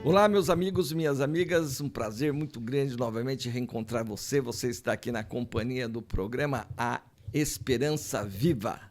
Olá, meus amigos e minhas amigas, um prazer muito grande novamente reencontrar você. Você está aqui na companhia do programa A Esperança Viva,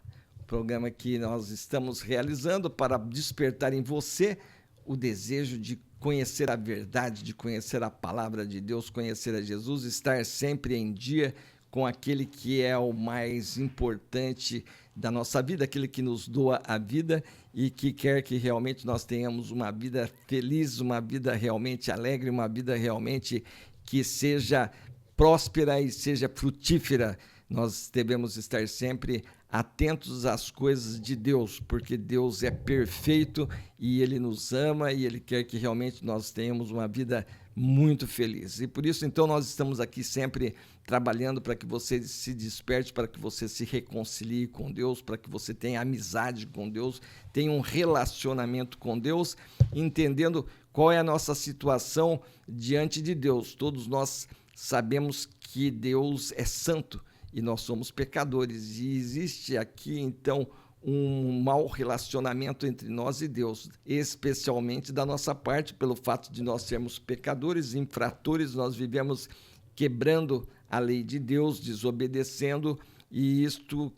programa que nós estamos realizando para despertar em você o desejo de conhecer a verdade, de conhecer a palavra de Deus, conhecer a Jesus, estar sempre em dia com aquele que é o mais importante da nossa vida, aquele que nos doa a vida e que quer que realmente nós tenhamos uma vida feliz, uma vida realmente alegre, uma vida realmente que seja próspera e seja frutífera. Nós devemos estar sempre atentos às coisas de Deus, porque Deus é perfeito e Ele nos ama e Ele quer que realmente nós tenhamos uma vida muito feliz. E por isso, então, nós estamos aqui sempre trabalhando para que você se desperte, para que você se reconcilie com Deus, para que você tenha amizade com Deus, tenha um relacionamento com Deus, entendendo qual é a nossa situação diante de Deus. Todos nós sabemos que Deus é santo e nós somos pecadores. E existe aqui, então, um mau relacionamento entre nós e Deus, especialmente da nossa parte, pelo fato de nós sermos pecadores, infratores, nós vivemos quebrando a lei de Deus, desobedecendo, e isto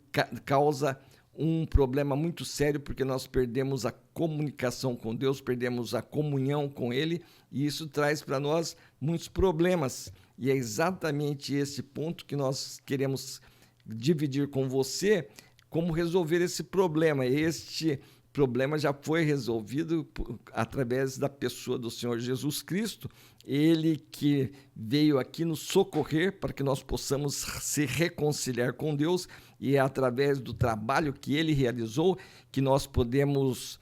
causa um problema muito sério, porque nós perdemos a comunicação com Deus, perdemos a comunhão com Ele, e isso traz para nós muitos problemas. E é exatamente esse ponto que nós queremos dividir com você, como resolver esse problema. Este problema já foi resolvido através da pessoa do Senhor Jesus Cristo, Ele que veio aqui nos socorrer para que nós possamos se reconciliar com Deus, e é através do trabalho que Ele realizou que nós podemos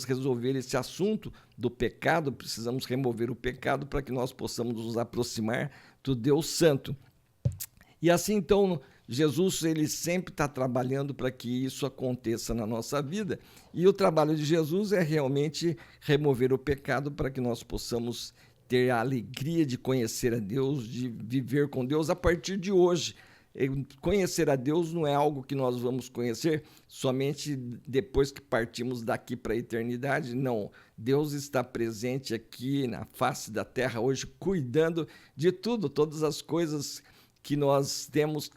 resolver esse assunto do pecado. Precisamos remover o pecado para que nós possamos nos aproximar do Deus Santo. E assim, então, Jesus, ele sempre está trabalhando para que isso aconteça na nossa vida, e o trabalho de Jesus é realmente remover o pecado para que nós possamos ter a alegria de conhecer a Deus, de viver com Deus a partir de hoje. Conhecer a Deus não é algo que nós vamos conhecer somente depois que partimos daqui para a eternidade, não. Deus está presente aqui na face da terra hoje, cuidando de tudo, todas as coisas que nós temos,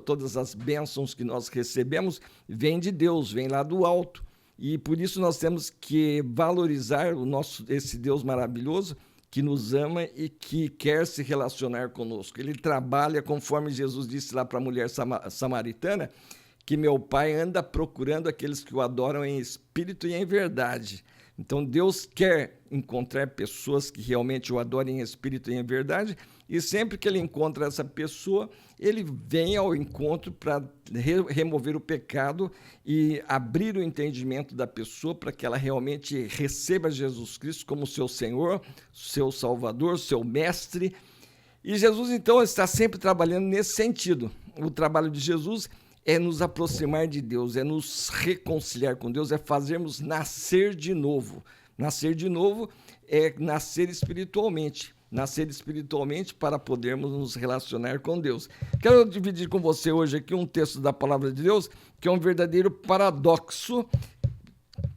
todas as bênçãos que nós recebemos, vêm de Deus, vêm lá do alto. E por isso nós temos que valorizar esse Deus maravilhoso que nos ama e que quer se relacionar conosco. Ele trabalha, conforme Jesus disse lá para a mulher samaritana, que meu Pai anda procurando aqueles que o adoram em espírito e em verdade. Então Deus quer encontrar pessoas que realmente o adorem em espírito e em verdade, e sempre que ele encontra essa pessoa, ele vem ao encontro para remover o pecado e abrir o entendimento da pessoa para que ela realmente receba Jesus Cristo como seu Senhor, seu Salvador, seu Mestre. E Jesus, então, está sempre trabalhando nesse sentido. O trabalho de Jesus é nos aproximar de Deus, é nos reconciliar com Deus, é fazermos nascer de novo. Nascer de novo é nascer espiritualmente. Nascer espiritualmente para podermos nos relacionar com Deus. Quero dividir com você hoje aqui um texto da Palavra de Deus, que é um verdadeiro paradoxo,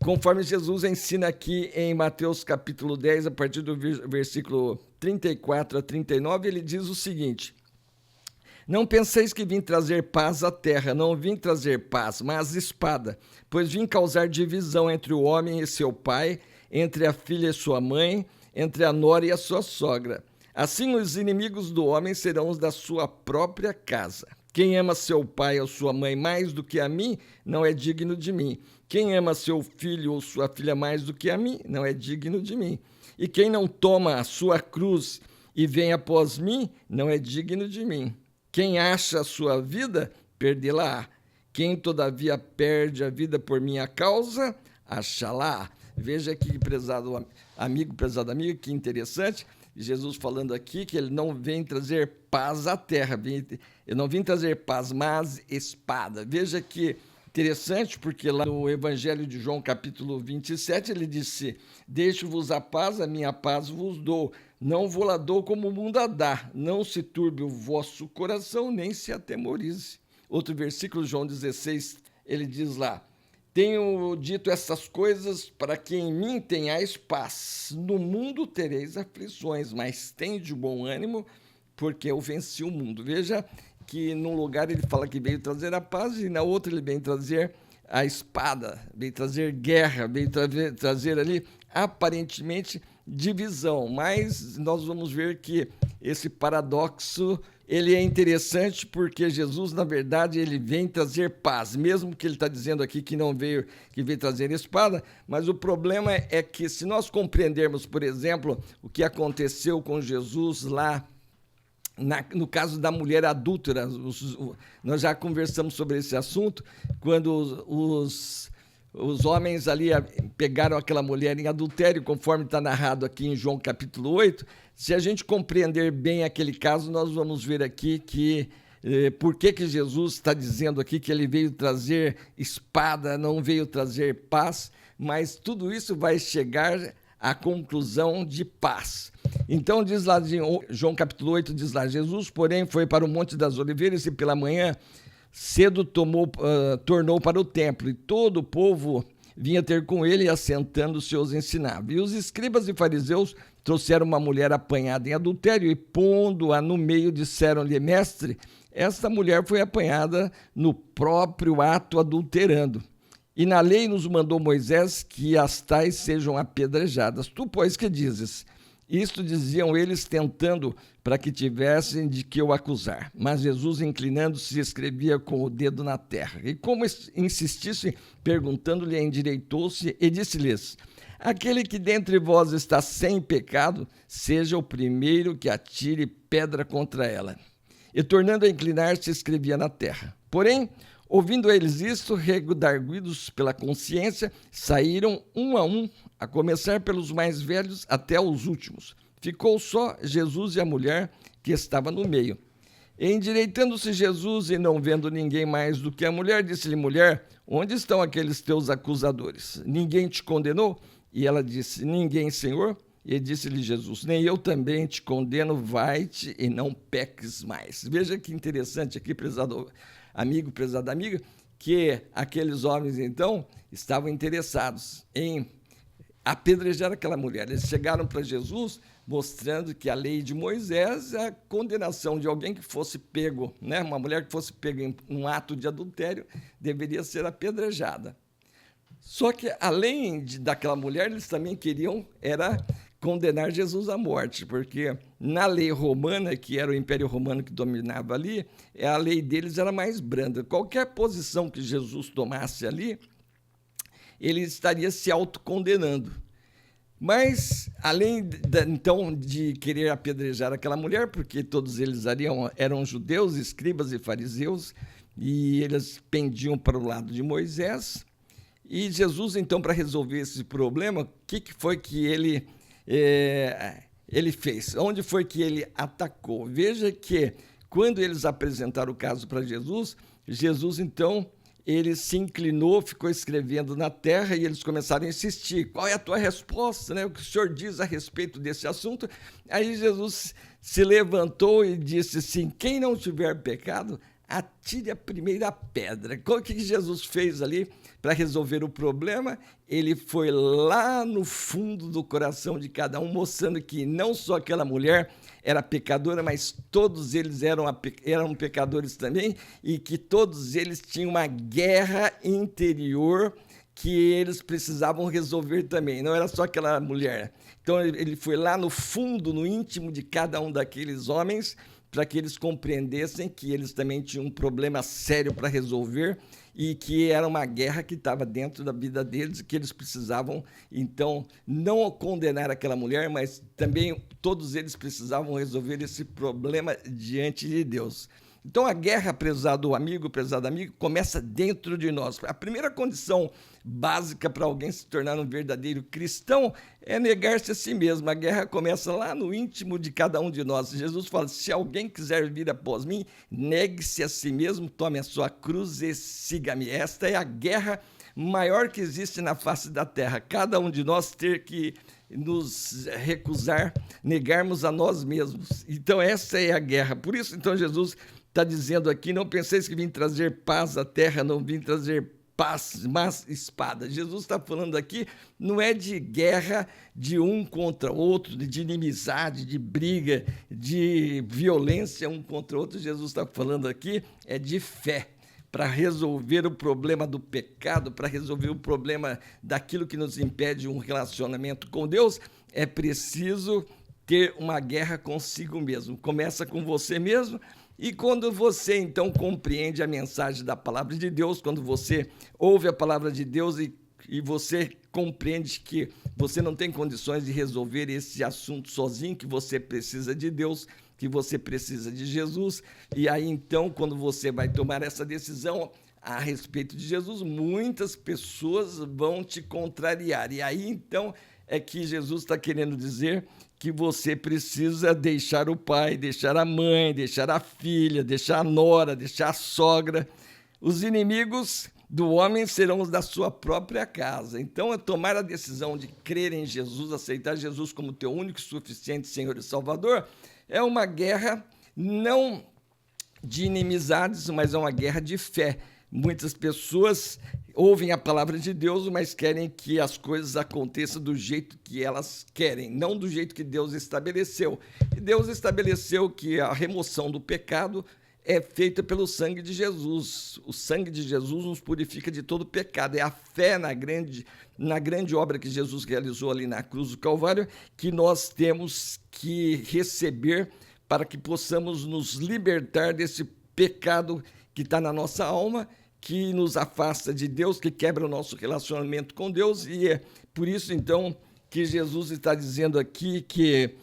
conforme Jesus ensina aqui em Mateus capítulo 10, a partir do versículo 34 a 39, ele diz o seguinte: não penseis que vim trazer paz à terra, não vim trazer paz, mas espada, pois vim causar divisão entre o homem e seu pai, entre a filha e sua mãe, entre a nora e a sua sogra. Assim os inimigos do homem serão os da sua própria casa. Quem ama seu pai ou sua mãe mais do que a mim, não é digno de mim. Quem ama seu filho ou sua filha mais do que a mim, não é digno de mim. E quem não toma a sua cruz e vem após mim, não é digno de mim. Quem acha a sua vida, perdê-la-á. Quem, todavia, perde a vida por minha causa, achá-la-á. Veja aqui, prezado amigo, prezada amiga, que interessante. Jesus falando aqui que ele não vem trazer paz à terra. Eu não vim trazer paz, mas espada. Veja que interessante, porque lá no Evangelho de João, capítulo 27, ele disse: deixo-vos a paz, a minha paz vos dou. Não vou lá dou como o mundo a dá. Não se turbe o vosso coração, nem se atemorize. Outro versículo, João 16, ele diz lá: tenho dito essas coisas para que em mim tenhais paz. No mundo tereis aflições, mas tende bom ânimo, porque eu venci o mundo. Veja que num lugar ele fala que veio trazer a paz e na outra ele vem trazer a espada, veio trazer guerra, veio trazer ali aparentemente divisão. Mas nós vamos ver que esse paradoxo ele é interessante porque Jesus, na verdade, ele vem trazer paz, mesmo que ele está dizendo aqui que não veio, que veio trazer espada, mas o problema é que se nós compreendermos, por exemplo, o que aconteceu com Jesus lá, no caso da mulher adúltera, nós já conversamos sobre esse assunto, quando os homens ali pegaram aquela mulher em adultério, conforme está narrado aqui em João capítulo 8, se a gente compreender bem aquele caso, nós vamos ver aqui que por que Jesus está dizendo aqui que ele veio trazer espada, não veio trazer paz, mas tudo isso vai chegar à conclusão de paz. Então diz lá, João capítulo 8, diz lá, Jesus, porém, foi para o Monte das Oliveiras e pela manhã cedo tornou para o templo, e todo o povo vinha ter com ele, e assentando-se os ensinava. E os escribas e fariseus trouxeram uma mulher apanhada em adultério, e pondo-a no meio, disseram-lhe, mestre, esta mulher foi apanhada no próprio ato adulterando. E na lei nos mandou Moisés que as tais sejam apedrejadas. Tu, pois, que dizes? Isto diziam eles, tentando para que tivessem de que o acusar. Mas Jesus, inclinando-se, escrevia com o dedo na terra. E como insistissem, perguntando-lhe, endireitou-se e disse-lhes, aquele que dentre vós está sem pecado, seja o primeiro que atire pedra contra ela. E tornando a inclinar-se, escrevia na terra. Porém, ouvindo eles isto, redarguidos pela consciência, saíram um, a começar pelos mais velhos até os últimos. Ficou só Jesus e a mulher que estava no meio. E endireitando-se Jesus e não vendo ninguém mais do que a mulher, disse-lhe, mulher, onde estão aqueles teus acusadores? Ninguém te condenou? E ela disse, ninguém, Senhor. E disse-lhe Jesus, nem eu também te condeno, vai-te e não peques mais. Veja que interessante aqui, prezado amigo, prezada amiga, que aqueles homens, então, estavam interessados em apedrejar aquela mulher. Eles chegaram para Jesus mostrando que a lei de Moisés é a condenação de alguém que fosse pego, né? Uma mulher que fosse pega em um ato de adultério deveria ser apedrejada. Só que, além daquela mulher, eles também queriam condenar Jesus à morte, porque na lei romana, que era o Império Romano que dominava ali, a lei deles era mais branda. Qualquer posição que Jesus tomasse ali, ele estaria se autocondenando. Mas, além então de querer apedrejar aquela mulher, porque todos eles eram judeus, escribas e fariseus, e eles pendiam para o lado de Moisés, e Jesus, então, para resolver esse problema, o que foi que ele fez? Onde foi que ele atacou? Veja que, quando eles apresentaram o caso para Jesus, então, ele se inclinou, ficou escrevendo na terra e eles começaram a insistir. Qual é a tua resposta? Né? O que o senhor diz a respeito desse assunto? Aí Jesus se levantou e disse assim, quem não tiver pecado, atire a primeira pedra. O que Jesus fez ali para resolver o problema? Ele foi lá no fundo do coração de cada um, mostrando que não só aquela mulher era pecadora, mas todos eles eram pecadores também, e que todos eles tinham uma guerra interior que eles precisavam resolver também. Não era só aquela mulher. Então ele foi lá no fundo, no íntimo de cada um daqueles homens, para que eles compreendessem que eles também tinham um problema sério para resolver e que era uma guerra que estava dentro da vida deles e que eles precisavam, então, não condenar aquela mulher, mas também todos eles precisavam resolver esse problema diante de Deus. Então, a guerra, prezado amigo, prezada amiga, começa dentro de nós. A primeira condição básica para alguém se tornar um verdadeiro cristão é negar-se a si mesmo. A guerra começa lá no íntimo de cada um de nós. Jesus fala, se alguém quiser vir após mim, negue-se a si mesmo, tome a sua cruz e siga-me. Esta é a guerra maior que existe na face da terra. Cada um de nós ter que nos recusar, negarmos a nós mesmos. Então, essa é a guerra. Por isso, então, Jesus está dizendo aqui, não penseis que vim trazer paz à terra, não vim trazer espada. Jesus está falando aqui, não é de guerra de um contra outro, de inimizade, de briga, de violência um contra outro. Jesus está falando aqui é de fé, para resolver o problema do pecado, para resolver o problema daquilo que nos impede um relacionamento com Deus, é preciso ter uma guerra consigo mesmo. Começa com você mesmo. E quando você, então, compreende a mensagem da palavra de Deus, quando você ouve a palavra de Deus e você compreende que você não tem condições de resolver esse assunto sozinho, que você precisa de Deus, que você precisa de Jesus, e aí, então, quando você vai tomar essa decisão a respeito de Jesus, muitas pessoas vão te contrariar. E aí, então, é que Jesus está querendo dizer que você precisa deixar o pai, deixar a mãe, deixar a filha, deixar a nora, deixar a sogra. Os inimigos do homem serão os da sua própria casa. Então, é tomar a decisão de crer em Jesus, aceitar Jesus como teu único e suficiente Senhor e Salvador, é uma guerra não de inimizades, mas é uma guerra de fé. Muitas pessoas ouvem a palavra de Deus, mas querem que as coisas aconteçam do jeito que elas querem, não do jeito que Deus estabeleceu. E Deus estabeleceu que a remoção do pecado é feita pelo sangue de Jesus. O sangue de Jesus nos purifica de todo pecado. É a fé na grande obra que Jesus realizou ali na cruz do Calvário que nós temos que receber para que possamos nos libertar desse pecado que está na nossa alma, que nos afasta de Deus, que quebra o nosso relacionamento com Deus. E é por isso, então, que Jesus está dizendo aqui que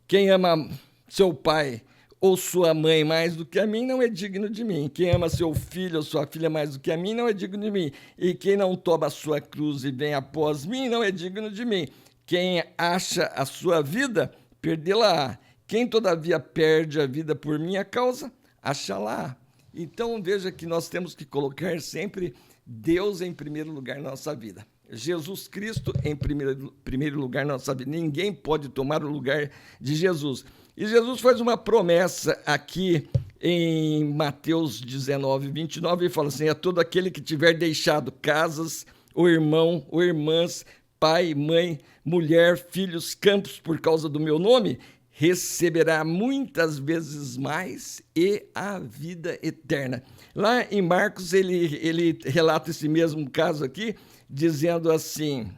quem ama seu pai ou sua mãe mais do que a mim não é digno de mim. Quem ama seu filho ou sua filha mais do que a mim não é digno de mim. E quem não toma a sua cruz e vem após mim não é digno de mim. Quem acha a sua vida, perdê-la-á. Quem, todavia, perde a vida por minha causa, acha-la-á. Então, veja que nós temos que colocar sempre Deus em primeiro lugar na nossa vida. Jesus Cristo em primeiro lugar na nossa vida. Ninguém pode tomar o lugar de Jesus. E Jesus faz uma promessa aqui em Mateus 19, 29, e fala assim: a todo aquele que tiver deixado casas, ou irmão, ou irmãs, pai, mãe, mulher, filhos, campos, por causa do meu nome, receberá muitas vezes mais e a vida eterna. Lá em Marcos, ele relata esse mesmo caso aqui, dizendo assim,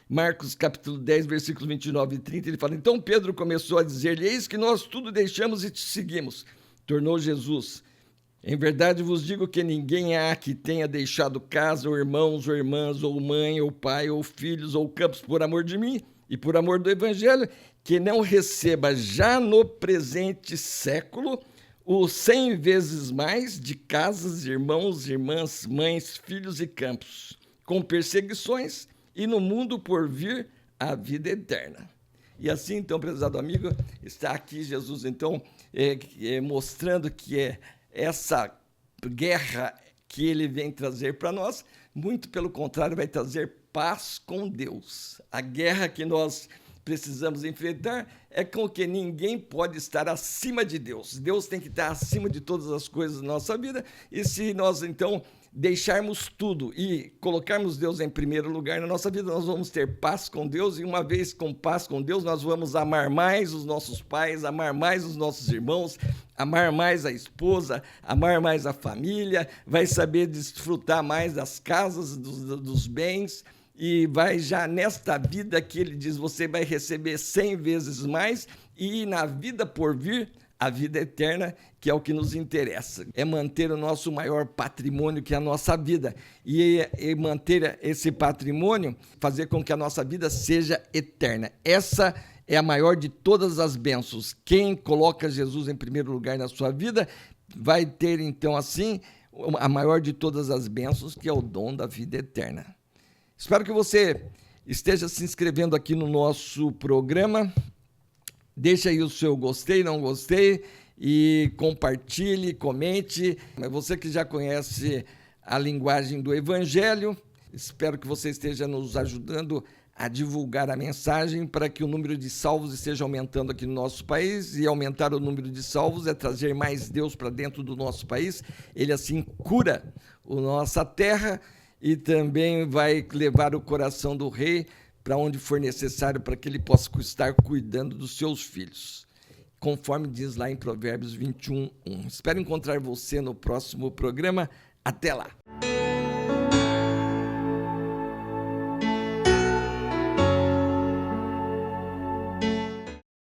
Marcos capítulo 10, versículos 29 e 30, ele fala: então Pedro começou a dizer-lhe: eis que nós tudo deixamos e te seguimos. Tornou Jesus: em verdade vos digo que ninguém há que tenha deixado casa, ou irmãos, ou irmãs, ou mãe, ou pai, ou filhos, ou campos, por amor de mim e por amor do evangelho, que não receba já no presente século o 100 vezes mais de casas, irmãos, irmãs, mães, filhos e campos, com perseguições, e no mundo por vir a vida eterna. E assim, então, prezado amigo, está aqui Jesus, então, mostrando que é essa guerra que ele vem trazer para nós, muito pelo contrário, vai trazer paz com Deus. A guerra que nós precisamos enfrentar é com que ninguém pode estar acima de Deus. Deus tem que estar acima de todas as coisas da nossa vida, e se nós, então, deixarmos tudo e colocarmos Deus em primeiro lugar na nossa vida, nós vamos ter paz com Deus, e uma vez com paz com Deus, nós vamos amar mais os nossos pais, amar mais os nossos irmãos, amar mais a esposa, amar mais a família, vai saber desfrutar mais das casas, dos bens, e vai já nesta vida que ele diz, você vai receber 100 vezes mais, e na vida por vir, a vida eterna, que é o que nos interessa. É manter o nosso maior patrimônio, que é a nossa vida. E manter esse patrimônio, fazer com que a nossa vida seja eterna. Essa é a maior de todas as bênçãos. Quem coloca Jesus em primeiro lugar na sua vida, vai ter, então, assim, a maior de todas as bênçãos, que é o dom da vida eterna. Espero que você esteja se inscrevendo aqui no nosso programa. Deixa aí o seu gostei, não gostei, e compartilhe, comente. Você que já conhece a linguagem do Evangelho, espero que você esteja nos ajudando a divulgar a mensagem para que o número de salvos esteja aumentando aqui no nosso país, e aumentar o número de salvos é trazer mais Deus para dentro do nosso país. Ele assim cura a nossa terra e também vai levar o coração do rei para onde for necessário para que ele possa estar cuidando dos seus filhos, conforme diz lá em Provérbios 21:1. Espero encontrar você no próximo programa. Até lá!